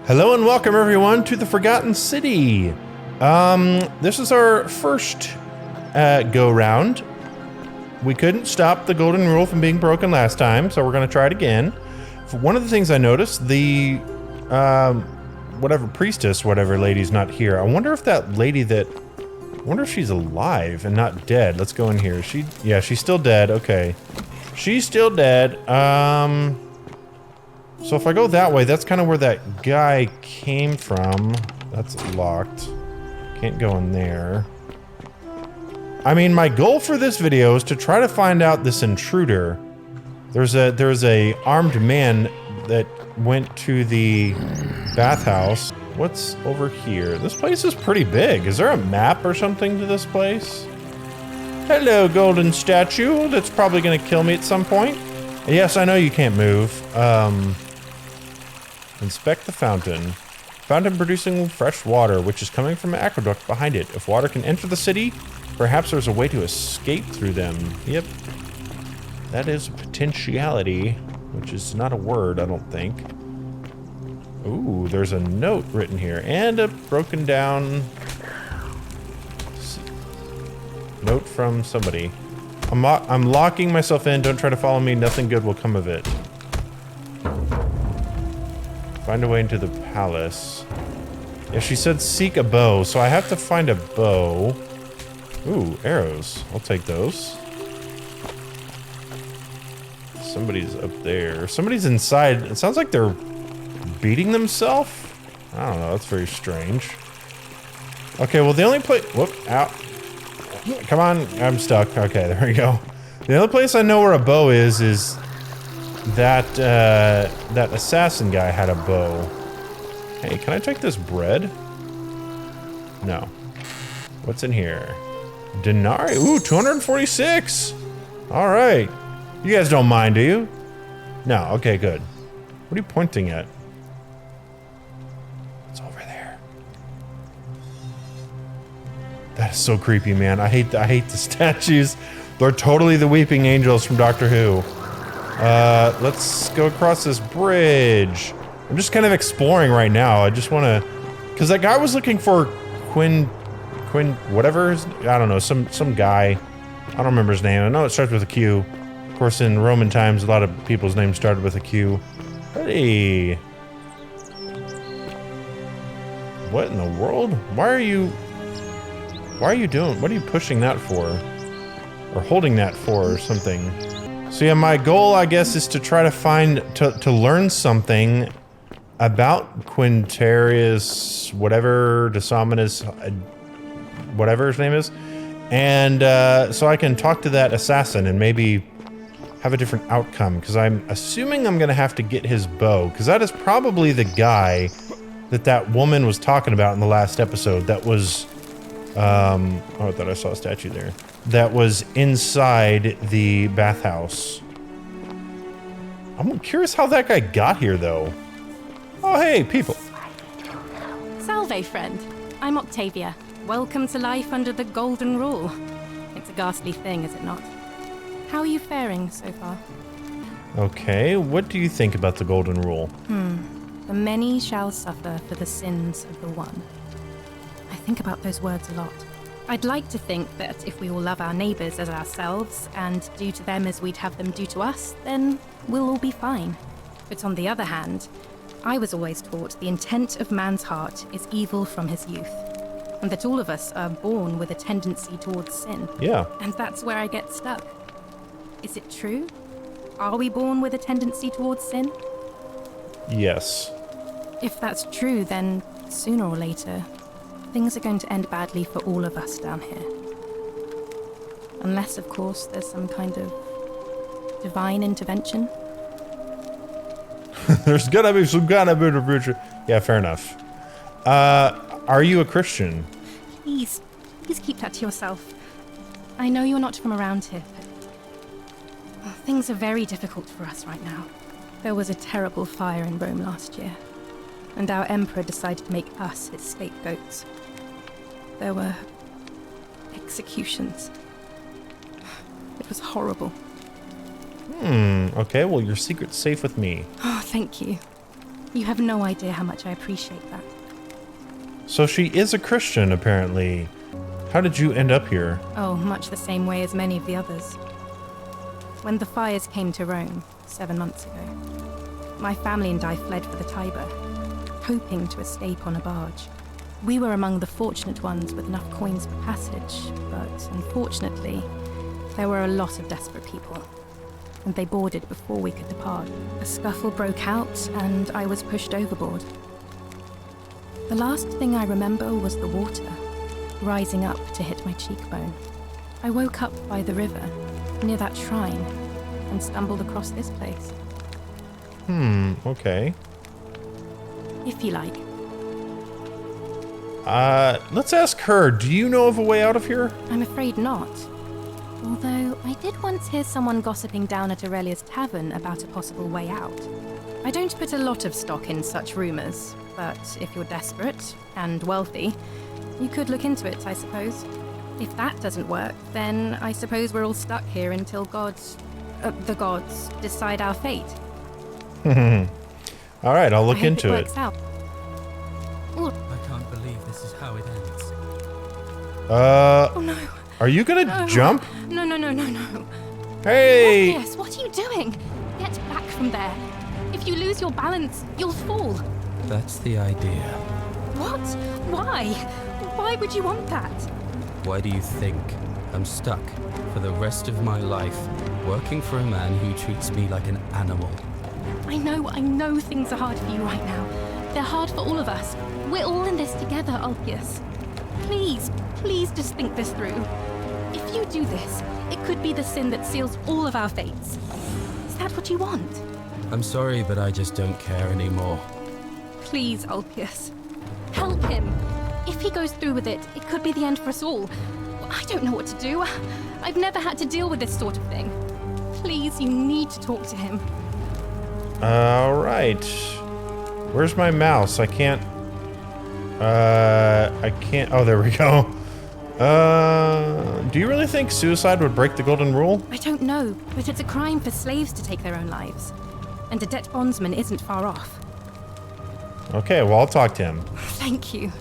Hello and welcome everyone to the Forgotten City. This is our first go round. We couldn't stop the golden rule from being broken last time, so we're gonna try it again. One of the things I noticed, the whatever priestess, whatever lady's not here. I wonder if that lady I wonder if she's alive and not dead. Let's go in here. Yeah, she's still dead. Okay. She's still dead. So if I go that way, that's kind of where that guy came from. That's locked. Can't go in there. I mean, my goal for this video is to try to find out this intruder. There's a armed man that went to the bathhouse. What's over here? This place is pretty big. Is there a map or something to this place? Hello, golden statue. That's probably gonna kill me at some point. Yes, I know you can't move. Inspect the fountain. Fountain producing fresh water, which is coming from an aqueduct behind it. If water can enter the city, perhaps there's a way to escape through them. Yep. That is a potentiality, which is not a word, I don't think. Ooh, there's a note written here, and a broken down note from somebody. I'm locking myself in. Don't try to follow me. Nothing good will come of it. Find a way into the palace. Yeah, she said seek a bow, so I have to find a bow. Ooh, arrows. I'll take those. Somebody's up there. Somebody's inside. It sounds like they're beating themselves? I don't know. That's very strange. Okay, well, the only place... Whoop, out. Come on. I'm stuck. Okay, there we go. The other place I know where a bow is that, that assassin guy had a bow. Hey, can I take this bread? No. What's in here? Denarii? Ooh, 246! Alright. You guys don't mind, do you? No, okay, good. What are you pointing at? It's over there. That is so creepy, man. I hate the statues. They're totally the weeping angels from Doctor Who. Let's go across this bridge. I'm just kind of exploring right now. I just want to... Because that guy was looking for Quinn, whatever, I don't know, some guy. I don't remember his name. I know it starts with a Q. Of course, in Roman times, a lot of people's names started with a Q. Hey. What in the world? Why are you doing... What are you pushing that for? Or holding that for or something? So yeah, my goal, I guess, is to try to find... To learn something about Quintarius, whatever, Desominus, whatever his name is. And so I can talk to that assassin and maybe have a different outcome. Because I'm assuming I'm going to have to get his bow. Because that is probably the guy that woman was talking about in the last episode. That was... oh, I thought I saw a statue there. That was inside the bathhouse. I'm curious how that guy got here, though. Oh, hey, people. Salve, friend. I'm Octavia. Welcome to life under the Golden Rule. It's a ghastly thing, is it not? How are you faring so far? Okay, what do you think about the Golden Rule? The many shall suffer for the sins of the one. I think about those words a lot. I'd like to think that if we all love our neighbors as ourselves and do to them as we'd have them do to us, then we'll all be fine. But on the other hand, I was always taught the intent of man's heart is evil from his youth, and that all of us are born with a tendency towards sin. Yeah. And that's where I get stuck. Is it true? Are we born with a tendency towards sin? Yes. If that's true, then sooner or later, things are going to end badly for all of us down here. Unless, of course, there's some kind of divine intervention. There's gotta be some kind of intervention. Yeah, fair enough. Are you a Christian? Please keep that to yourself. I know you're not from around here, but things are very difficult for us right now. There was a terrible fire in Rome last year, and our emperor decided to make us his scapegoats. There were executions. It was horrible. Okay, well, your secret's safe with me. Oh, thank you. You have no idea how much I appreciate that. So she is a Christian, apparently. How did you end up here? Oh, much the same way as many of the others. When the fires came to Rome 7 months ago, my family and I fled for the Tiber, hoping to escape on a barge. We were among the fortunate ones with enough coins for passage, but unfortunately, there were a lot of desperate people, and they boarded before we could depart. A scuffle broke out, and I was pushed overboard. The last thing I remember was the water, rising up to hit my cheekbone. I woke up by the river, near that shrine, and stumbled across this place. Okay. If you like. Let's ask her. Do you know of a way out of here? I'm afraid not. Although, I did once hear someone gossiping down at Aurelia's tavern about a possible way out. I don't put a lot of stock in such rumors, but if you're desperate and wealthy, you could look into it, I suppose. If that doesn't work, then I suppose we're all stuck here until the gods decide our fate. All right, I'll look into it. Works out. Ooh. I can't believe this is how it ends. Oh no. Are you gonna jump? No. Hey! Yes, what are you doing? Get back from there. If you lose your balance, you'll fall. That's the idea. What? Why? Why would you want that? Why do you think I'm stuck for the rest of my life working for a man who treats me like an animal? I know things are hard for you right now. They're hard for all of us. We're all in this together, Ulpius. Please just think this through. If you do this, it could be the sin that seals all of our fates. Is that what you want? I'm sorry, but I just don't care anymore. Please, Ulpius. Help him. If he goes through with it, it could be the end for us all. I don't know what to do. I've never had to deal with this sort of thing. Please, you need to talk to him. All right. Where's my mouse? I can't. Oh, there we go. Do you really think suicide would break the golden rule? I don't know, but it's a crime for slaves to take their own lives. And a debt bondsman isn't far off. Okay, well, I'll talk to him. Thank you.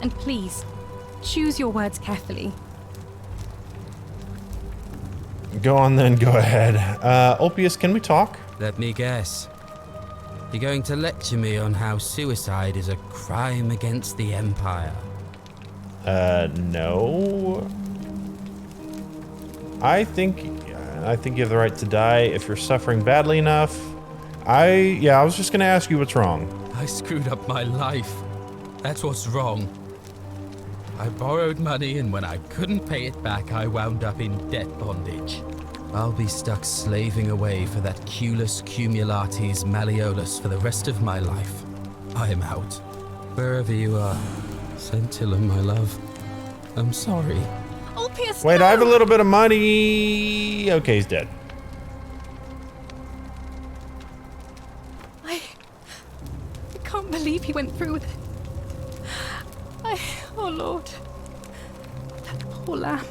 And please, choose your words carefully. Go on then, go ahead. Ulpius, can we talk? Let me guess. You're going to lecture me on how suicide is a crime against the Empire. No. I think you have the right to die if you're suffering badly enough. I was just gonna ask you what's wrong. I screwed up my life. That's what's wrong. I borrowed money, and when I couldn't pay it back, I wound up in debt bondage. I'll be stuck slaving away for that Culus Cumulatis Malleolus for the rest of my life. I am out. Wherever you are, Scintilla, my love, I'm sorry. Ulpius, Wait, no! I have a little bit of money. Okay, he's dead. I can't believe he went through with it. Oh Lord. That poor lamb.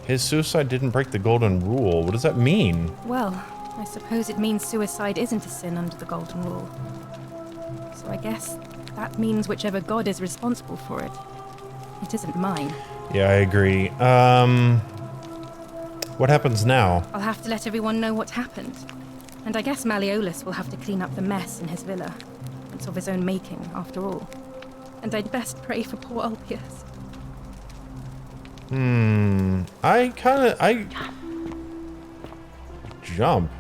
His suicide didn't break the golden rule. What does that mean? Well, I suppose it means suicide isn't a sin under the Golden Rule. So I guess that means whichever god is responsible for it. It isn't mine. Yeah, I agree. What happens now? I'll have to let everyone know what happened. And I guess Malleolus will have to clean up the mess in his villa. It's of his own making, after all. And I'd best pray for poor Ulpius. Jump.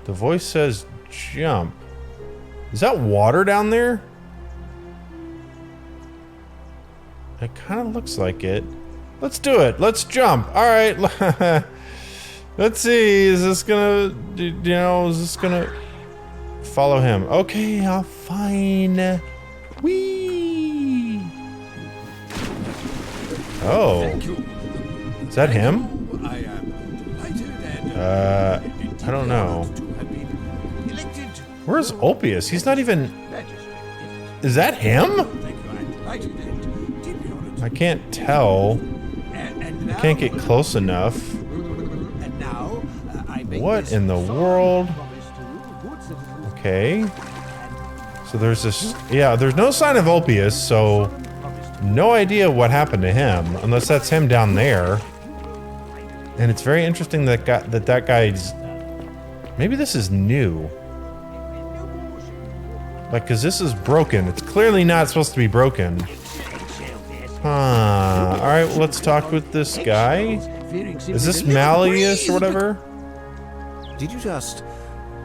The voice says jump. Is that water down there? It kind of looks like it. Let's do it. Let's jump. All right. Let's see. Is this gonna, is this gonna follow him? Okay, fine. Whee! Oh. Is that him? I don't know. Where's Ulpius? He's not even... Is that him? I can't tell. I can't get close enough. And now, I What in the world? Okay. So there's this... Yeah, there's no sign of Ulpius, so... No idea what happened to him, unless that's him down there. And it's very interesting that that guy's... Maybe this is new. Like, because this is broken. It's clearly not supposed to be broken. Huh. Alright, well, let's talk with this guy. Is this Malleolus or whatever? Did you just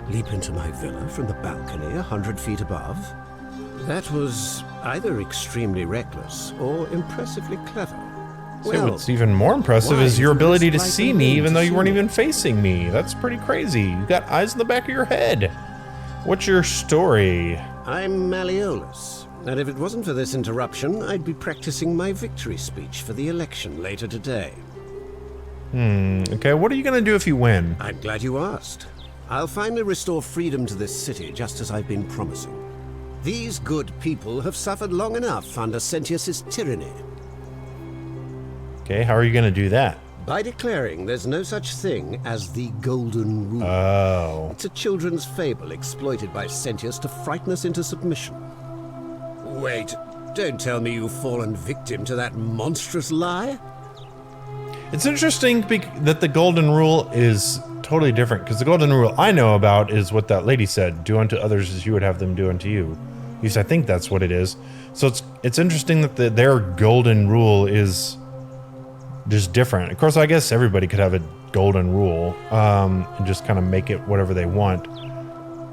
leap into my villa from the balcony 100 feet above? That was either extremely reckless or impressively clever. So what's even more impressive is your ability to see me even though you weren't even even facing me. That's pretty crazy. You got eyes in the back of your head. What's your story? I'm Malleolus, and if it wasn't for this interruption, I'd be practicing my victory speech for the election later today. Okay, what are you gonna do if you win? I'm glad you asked. I'll finally restore freedom to this city, just as I've been promising. These good people have suffered long enough under Sentius's tyranny. Okay, how are you gonna do that? By declaring there's no such thing as the Golden Rule. Oh. It's a children's fable exploited by Sentius to frighten us into submission. Wait, don't tell me you've fallen victim to that monstrous lie? It's interesting that the Golden Rule is totally different, because the Golden Rule I know about is what that lady said, do unto others as you would have them do unto you. At least I think that's what it is. So it's interesting that their Golden Rule is just different. Of course, I guess everybody could have a Golden Rule and just kind of make it whatever they want.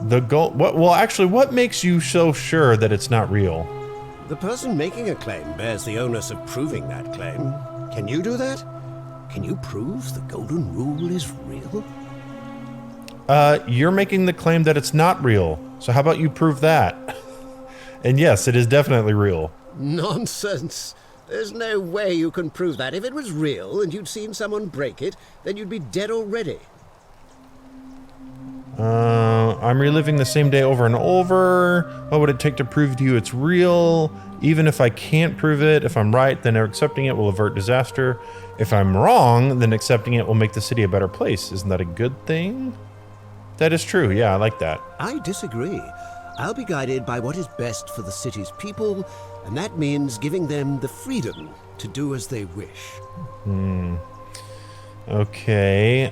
What makes you so sure that it's not real? The person making a claim bears the onus of proving that claim. Can you do that? Can you prove the Golden Rule is real? You're making the claim that it's not real. So how about you prove that? And yes, it is definitely real. Nonsense. There's no way you can prove that. If it was real and you'd seen someone break it, then you'd be dead already. I'm reliving the same day over and over. What would it take to prove to you it's real? Even if I can't prove it, if I'm right, then accepting it will avert disaster. If I'm wrong, then accepting it will make the city a better place. Isn't that a good thing? That is true. Yeah, I like that. I disagree. I'll be guided by what is best for the city's people, and that means giving them the freedom to do as they wish. Okay.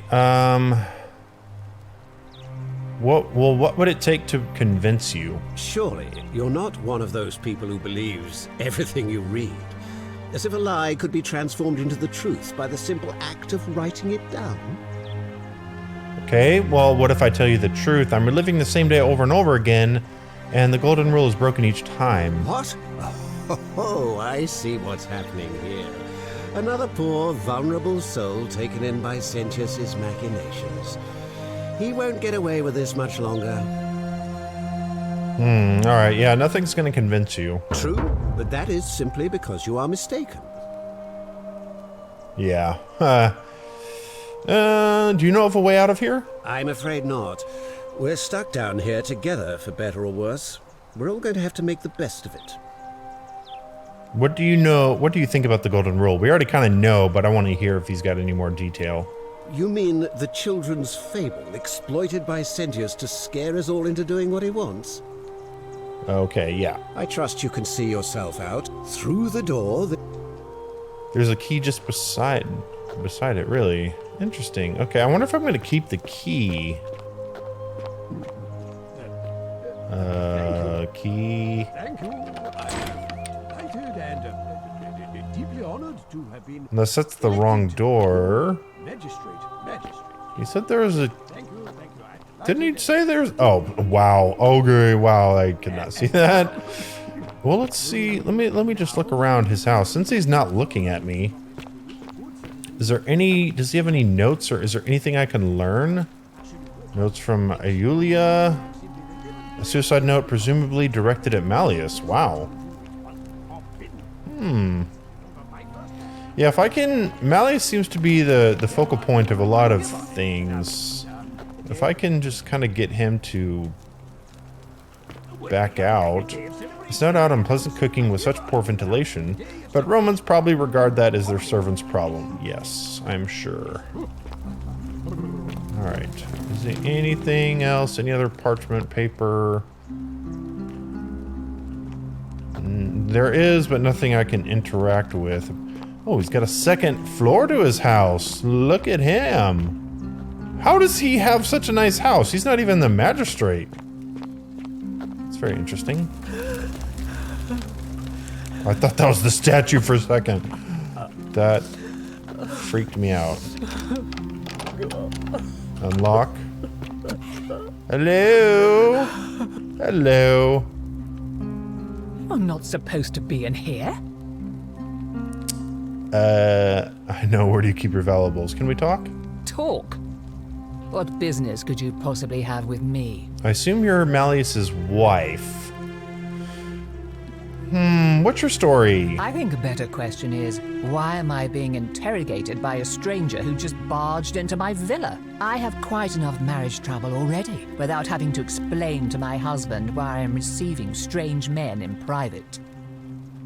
What would it take to convince you? Surely you're not one of those people who believes everything you read. As if a lie could be transformed into the truth by the simple act of writing it down. Okay, well, what if I tell you the truth? I'm reliving the same day over and over again, and the Golden Rule is broken each time. What? Oh, I see what's happening here. Another poor, vulnerable soul taken in by Sentius's machinations. He won't get away with this much longer. Alright, yeah, nothing's gonna convince you. True, but that is simply because you are mistaken. Yeah. Do you know of a way out of here? I'm afraid not. We're stuck down here together, for better or worse. We're all going to have to make the best of it. What do you know? What do you think about the Golden Rule? We already kind of know, but I want to hear if he's got any more detail. You mean the children's fable exploited by Sentius to scare us all into doing what he wants? Okay, yeah. I trust you can see yourself out through the door. There's a key just beside it, really. Interesting. Okay, I wonder if I'm going to keep the key. Key. Thank you. I'm delighted and deeply honored to have been. Unless that's the wrong door. Magistrate. He said there was a... Thank you. Didn't he say there's... Oh, wow. Okay, wow. I could not see that. Well, let's see. Let me just look around his house. Since he's not looking at me, is there any... Does he have any notes, or is there anything I can learn? Notes from Aulia. A suicide note presumably directed at Malleus. Wow. Yeah, if I can... Malleus seems to be the focal point of a lot of things. If I can just kind of get him to back out. It's no doubt unpleasant cooking with such poor ventilation, but Romans probably regard that as their servant's problem. Yes, I'm sure. Alright. Is there anything else? Any other parchment paper? There is, but nothing I can interact with. Oh, he's got a second floor to his house. Look at him. How does he have such a nice house? He's not even the magistrate. It's very interesting. I thought that was the statue for a second. That freaked me out. Unlock. Hello? Hello? You're not supposed to be in here. I know. Where do you keep your valuables? Can we talk? Talk? What business could you possibly have with me? I assume you're Malleus's wife. What's your story? I think a better question is, why am I being interrogated by a stranger who just barged into my villa? I have quite enough marriage trouble already, without having to explain to my husband why I am receiving strange men in private.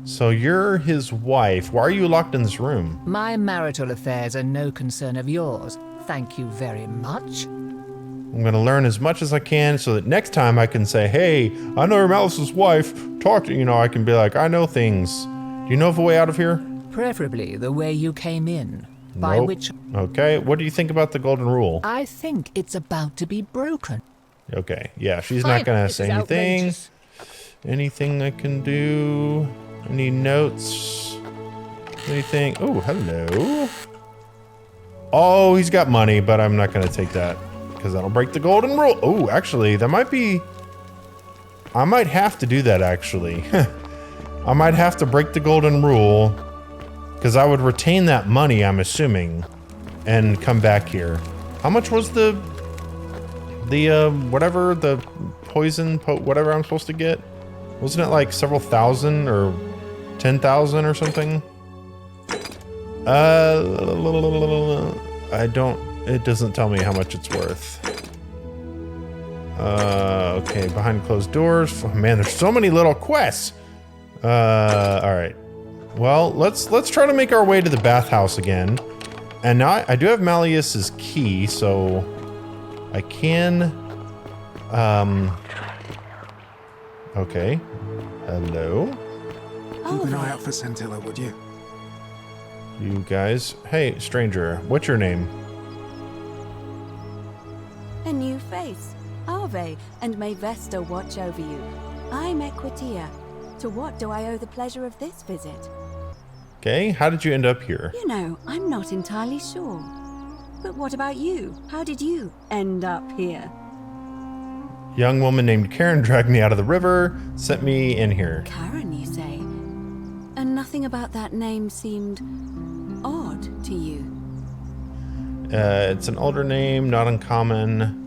So you're his wife. Why are you locked in this room? My marital affairs are no concern of yours. Thank you very much. I'm gonna learn as much as I can so that next time I can say, hey, I know you're Malleus's wife. Talk to you know, I can be like, I know things. Do you know of a way out of here? Preferably the way you came in. By Nope. which Okay, what do you think about the golden rule? I think it's about to be broken. Okay, yeah, she's not gonna say anything. Anything I can do? Any notes? Anything? Oh, hello. Oh, he's got money, but I'm not gonna take that because that'll break the golden rule. Oh, actually, that might be... I might have to do that, actually. I might have to break the golden rule because I would retain that money, I'm assuming, and come back here. How much was the whatever, the poison, whatever I'm supposed to get? Wasn't it like several thousand or 10,000 or something? I don't, it doesn't tell me how much it's worth. Okay, behind closed doors. Oh, man, there's so many little quests. All right. Well, let's try to make our way to the bathhouse again. And now I do have Malleus's key, so I can, okay. Hello? Keep an eye out for Scintilla, would you? You guys. Hey, stranger, what's your name? A new face. Ave, and may Vesta watch over you. I'm Equitia. To what do I owe the pleasure of this visit? Okay, how did you end up here? You know, I'm not entirely sure. But what about you? How did you end up here? Young woman named Karen dragged me out of the river, sent me in here. Karen, you say? And nothing about that name seemed odd to you. It's an older name, not uncommon.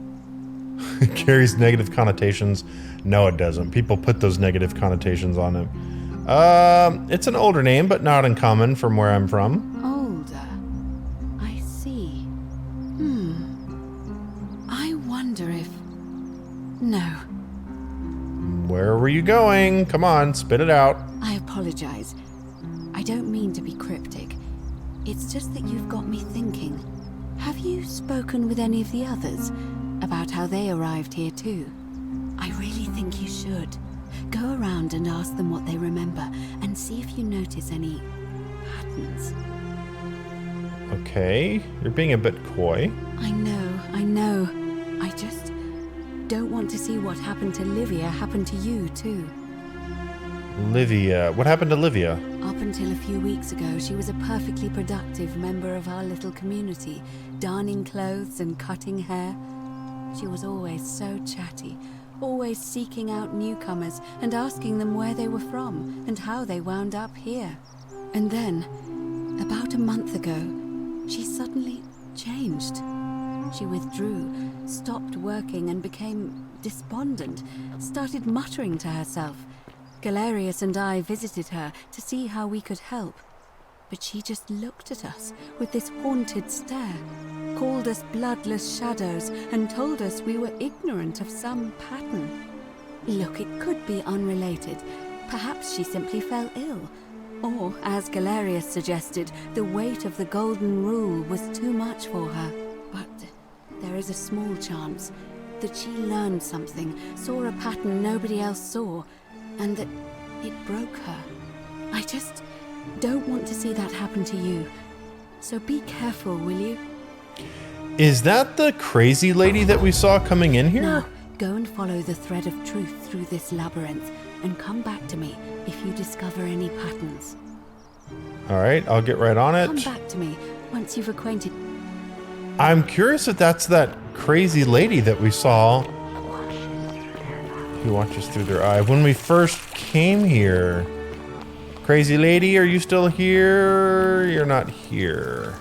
It carries negative connotations. No, it doesn't. People put those negative connotations on it. It's an older name, but not uncommon from where I'm from. Older. I see. I wonder if... No. Where were you going? Come on, spit it out. I apologize. I don't mean to be cryptic. It's just that you've got me thinking. Have you spoken with any of the others about how they arrived here too? I really think you should. Go around and ask them what they remember and see if you notice any patterns. Okay, you're being a bit coy. I know. I just don't want to see what happened to Livia happen to you too. Livia. What happened to Livia? Up until a few weeks ago, she was a perfectly productive member of our little community, darning clothes and cutting hair. She was always so chatty, always seeking out newcomers and asking them where they were from and how they wound up here. And then, about a month ago, she suddenly changed. She withdrew, stopped working and became despondent, started muttering to herself. Galerius and I visited her to see how we could help, but she just looked at us with this haunted stare, called us bloodless shadows, and told us we were ignorant of some pattern. Look, it could be unrelated. Perhaps she simply fell ill. Or, as Galerius suggested, the weight of the golden rule was too much for her. But there is a small chance that she learned something, saw a pattern nobody else saw, and that it broke her. I just don't want to see that happen to you. So be careful, will you? Is that the crazy lady that we saw coming in here? Now, go and follow the thread of truth through this labyrinth, and come back to me if you discover any patterns. All right, I'll get right on it. Come back to me once you've acquainted. I'm curious if that's that crazy lady that we saw. He watches through their eye. When we first came here. Crazy lady, are you still here? You're not here.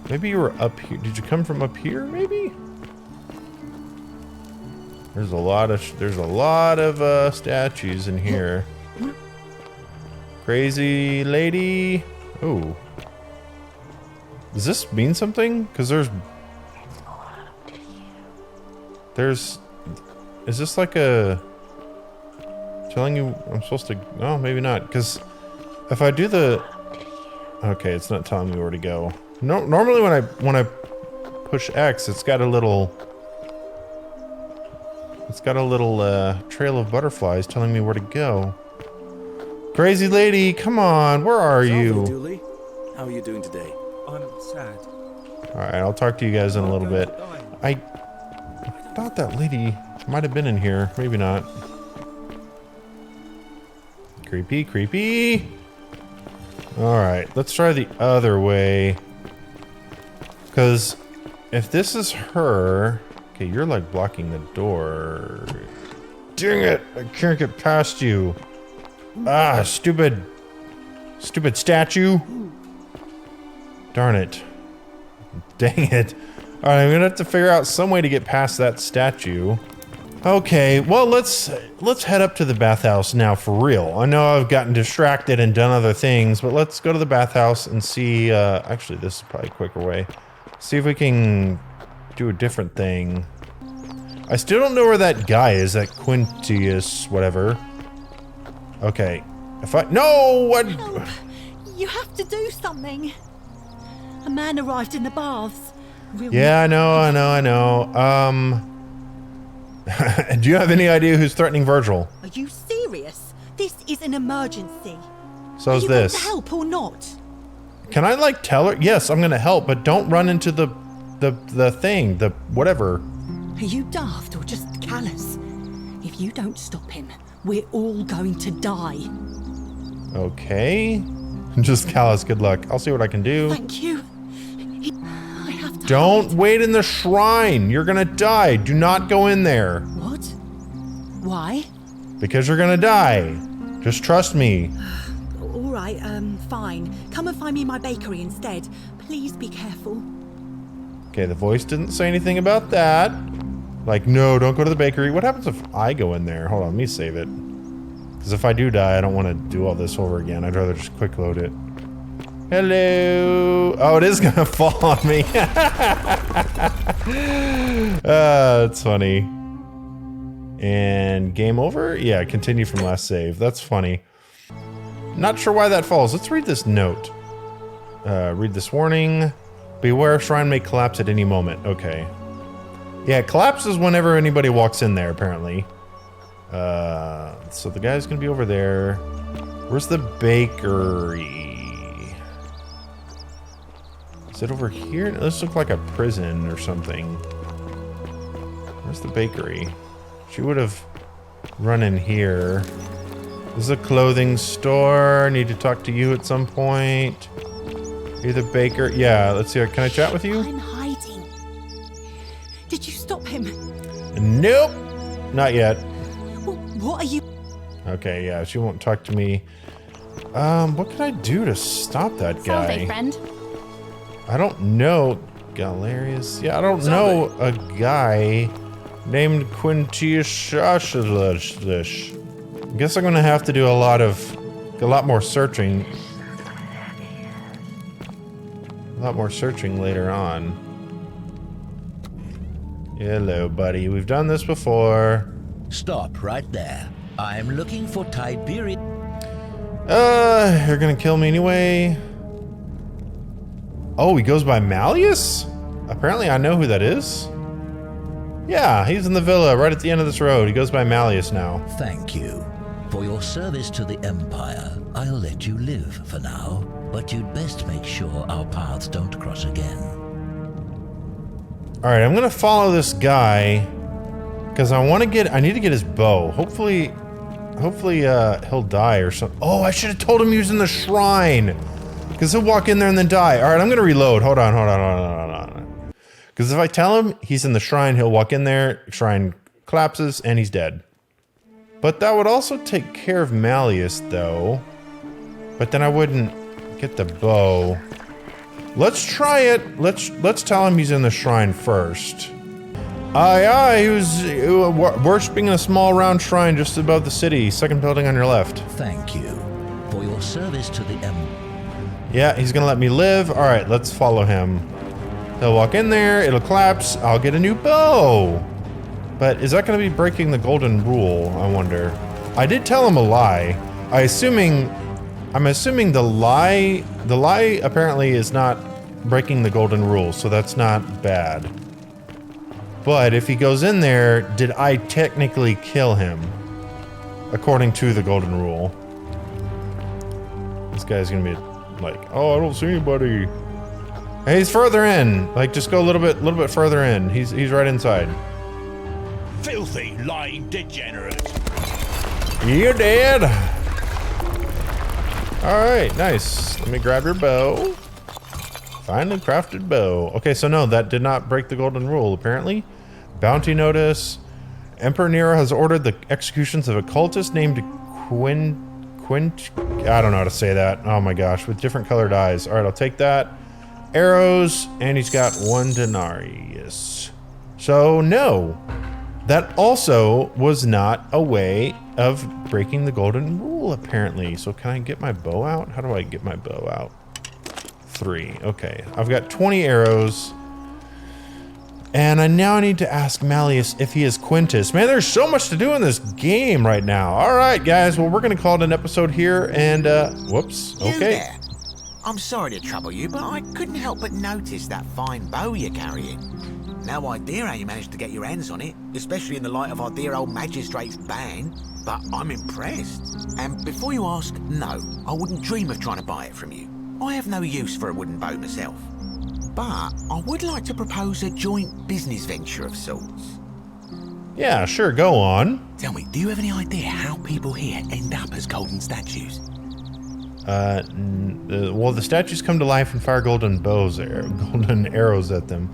Maybe you were up here. Did you come from up here, maybe? There's a lot of statues in here. Crazy lady. Oh. Does this mean something? Because there's... Is this like a... telling you I'm supposed to... No, maybe not. Because if I do the... Okay, it's not telling me where to go. No, normally when I push X, it's got a little... It's got a little trail of butterflies telling me where to go. Crazy lady, come on, where are you? Dooley, how are you doing today? I'm sad. Alright, I'll talk to you guys in a little bit. I thought that lady might have been in here. Maybe not. Creepy, creepy. Alright, let's try the other way. Because if this is her... Okay, you're like blocking the door. Dang it! I can't get past you. Ah, stupid statue. Darn it. Dang it. Alright, I'm gonna have to figure out some way to get past that statue. Okay, well, let's head up to the bathhouse now for real. I know I've gotten distracted and done other things, but let's go to the bathhouse and see, actually, this is probably a quicker way. See if we can do a different thing. I still don't know where that guy is, that Quintius, whatever. Okay. No! What? Help! You have to do something. A man arrived in the baths. Yeah, I know. Do you have any idea who's threatening Virgil? Are you serious? This is an emergency. So is Are you this. going to help or not? Can I like tell her? Yes, I'm gonna help, but don't run into the thing, the whatever. Are you daft or just callous? If you don't stop him, we're all going to die. Okay. Just callous, good luck. I'll see what I can do. Thank you. I have to Don't hide. wait in the shrine. You're gonna die. Do not go in there. What? Why? Because you're gonna die. Just trust me. All right, fine. Come and find me my bakery instead. Please be careful. Okay, the voice didn't say anything about that. Like, no, don't go to the bakery. What happens if I go in there? Hold on, let me save it. Because if I do die, I don't want to do all this over again. I'd rather just quick load it. Hello. Oh, it is going to fall on me. That's funny. And game over? Yeah, continue from last save. That's funny. Not sure why that falls. Let's read this note. Read this warning. Beware, shrine may collapse at any moment. Okay. Yeah, it collapses whenever anybody walks in there, apparently. So the guy's gonna be over there. Where's the bakery? Is it over here? This looks like a prison or something. Where's the bakery? She would have run in here. This is a clothing store. Need to talk to you at some point. You're the baker. Yeah, let's see. Can I chat with you? I'm hiding. Did you stop him? Nope. Not yet. What are you... Okay, yeah, she won't talk to me. What can I do to stop that guy? Salve, friend. I don't know. Galerius? Yeah, I don't know a guy named Quintius. I guess I'm gonna have to do a lot more searching. A lot more searching later on. Hello, buddy. We've done this before. Stop right there. I'm looking for Tiberius. You're gonna kill me anyway. Oh, he goes by Malleus? Apparently I know who that is. Yeah, he's in the villa right at the end of this road. He goes by Malleus now. Thank you. For your service to the Empire, I'll let you live for now, but you'd best make sure our paths don't cross again. Alright, I'm gonna follow this guy, because I need to get his bow. Hopefully he'll die or something. Oh, I should have told him he was in the shrine! Because he'll walk in there and then die. Alright, I'm gonna reload. Hold on. Because if I tell him he's in the shrine, he'll walk in there, shrine collapses, and he's dead. But that would also take care of Malleus, though. But then I wouldn't get the bow. Let's try it. Let's tell him he's in the shrine first. Aye, he was worshipping in a small round shrine just above the city. Second building on your left. Thank you. For your service to the Yeah, he's gonna let me live. Alright, let's follow him. He'll walk in there, it'll collapse, I'll get a new bow! But is that gonna be breaking the golden rule, I wonder? I did tell him a lie. I'm assuming the lie apparently is not breaking the golden rule, so that's not bad. But if he goes in there, did I technically kill him? According to the golden rule. This guy's gonna be like, oh, I don't see anybody. Hey, he's further in. Like, just go a little bit further in. He's right inside. Filthy, lying degenerate. You're dead. All right, nice. Let me grab your bow. Finally crafted bow. Okay, so no, that did not break the golden rule, apparently. Bounty notice. Emperor Nero has ordered the executions of a cultist named Quint. I don't know how to say that. Oh my gosh, with different colored eyes. All right, I'll take that. Arrows, and he's got 1 denarius. So no, that also was not a way of breaking the golden rule, apparently. So can I get my bow out? How do I get my bow out? 3, okay. I've got 20 arrows. And I now need to ask Malleus if he is Quintus. Man, there's so much to do in this game right now. All right, guys, well, we're gonna call it an episode here, and whoops, You okay. there. I'm sorry to trouble you, but I couldn't help but notice that fine bow you're carrying. No idea how you managed to get your hands on it, especially in the light of our dear old magistrate's ban, but I'm impressed. And before you ask, no, I wouldn't dream of trying to buy it from you. I have no use for a wooden bow myself. But I would like to propose a joint business venture of sorts. Yeah, sure, go on. Tell me, do you have any idea how people here end up as golden statues? Well, the statues come to life and fire golden arrows at them.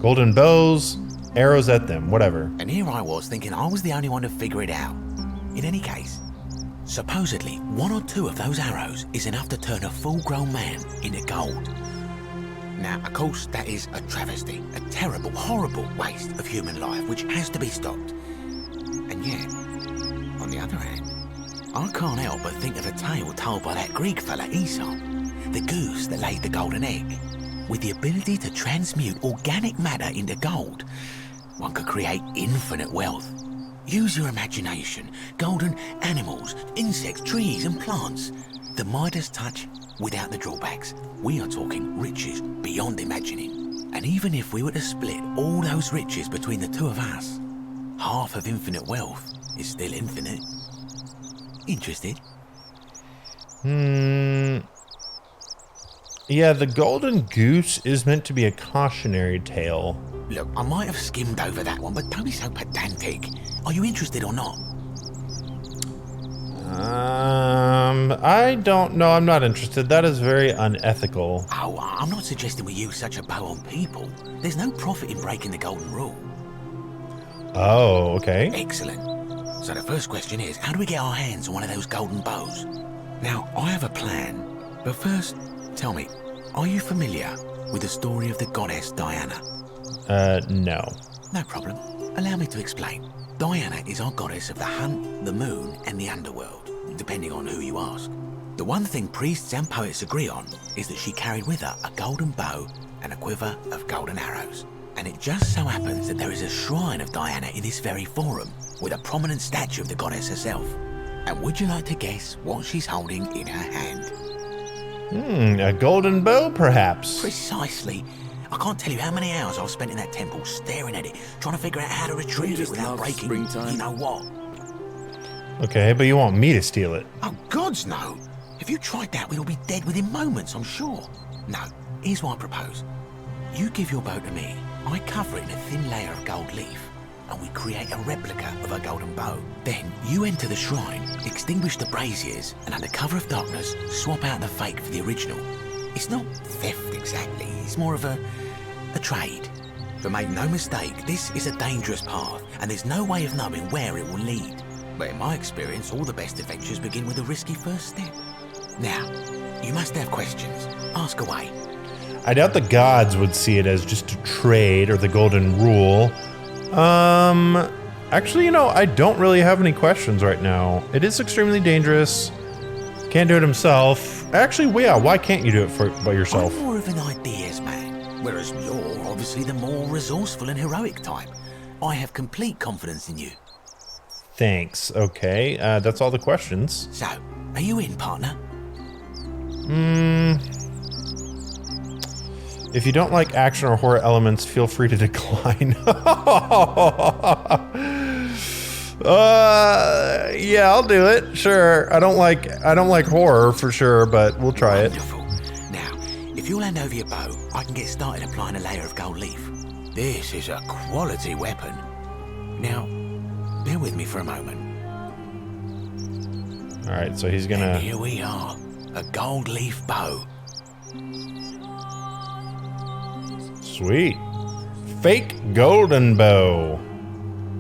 Golden bows, arrows at them, whatever. And here I was thinking I was the only one to figure it out. In any case, supposedly 1 or 2 of those arrows is enough to turn a full-grown man into gold. Now, of course, that is a travesty, a terrible, horrible waste of human life which has to be stopped. And yet, on the other hand, I can't help but think of a tale told by that Greek fella Aesop, the goose that laid the golden egg. With the ability to transmute organic matter into gold, one could create infinite wealth. Use your imagination, golden animals, insects, trees and plants. The Midas touch without the drawbacks. We are talking riches beyond imagining. And even if we were to split all those riches between the 2 of us, half of infinite wealth is still infinite. Interested? Yeah, the golden goose is meant to be a cautionary tale. Look, I might have skimmed over that one, but don't be so pedantic. Are you interested or not? I don't know. I'm not interested. That is very unethical. Oh, I'm not suggesting we use such a bow on people. There's no profit in breaking the golden rule. Oh, okay. Excellent. So the first question is, how do we get our hands on one of those golden bows? Now, I have a plan, but first, tell me, are you familiar with the story of the goddess Diana? No. No problem. Allow me to explain. Diana is our goddess of the hunt, the moon, and the underworld, depending on who you ask. The one thing priests and poets agree on is that she carried with her a golden bow and a quiver of golden arrows. And it just so happens that there is a shrine of Diana in this very forum, with a prominent statue of the goddess herself. And would you like to guess what she's holding in her hand? A golden bow, perhaps? Precisely. I can't tell you how many hours I've spent in that temple staring at it, trying to figure out how to retrieve it without breaking, springtime. you know what? Okay, but you want me to steal it. Oh, gods no! If you tried that, we'd all be dead within moments, I'm sure. No, here's what I propose. You give your bow to me, I cover it in a thin layer of gold leaf, and we create a replica of a golden bow. Then you enter the shrine, extinguish the braziers, and under cover of darkness, swap out the fake for the original. It's not theft exactly, it's more of a trade. But make no mistake, this is a dangerous path, and there's no way of knowing where it will lead. But in my experience, all the best adventures begin with a risky first step. Now, you must have questions. Ask away. I doubt the gods would see it as just a trade or the golden rule. Actually, you know, I don't really have any questions right now. It is extremely dangerous. Can't do it himself. Actually, yeah, why can't you do it by yourself? I'm more of an ideas man, whereas you're obviously the more resourceful and heroic type. I have complete confidence in you. Thanks. Okay, that's all the questions. So, are you in, partner? If you don't like action or horror elements, feel free to decline. Yeah, I'll do it. Sure. I don't like horror for sure, but we'll try Wonderful. Now, if you'll hand over your bow, I can get started applying a layer of gold leaf. This is a quality weapon. Now, bear with me for a moment. All right, so he's gonna. And here we are, a gold leaf bow. Sweet. Fake golden bow.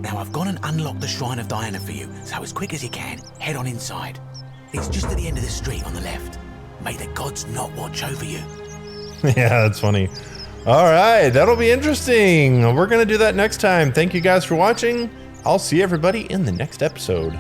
Now I've gone and unlocked the Shrine of Diana for you, so as quick as you can, head on inside. It's just at the end of the street on the left. May the gods not watch over you. Yeah, that's funny. All right, that'll be interesting. We're gonna do that next time. Thank you guys for watching. I'll see everybody in the next episode.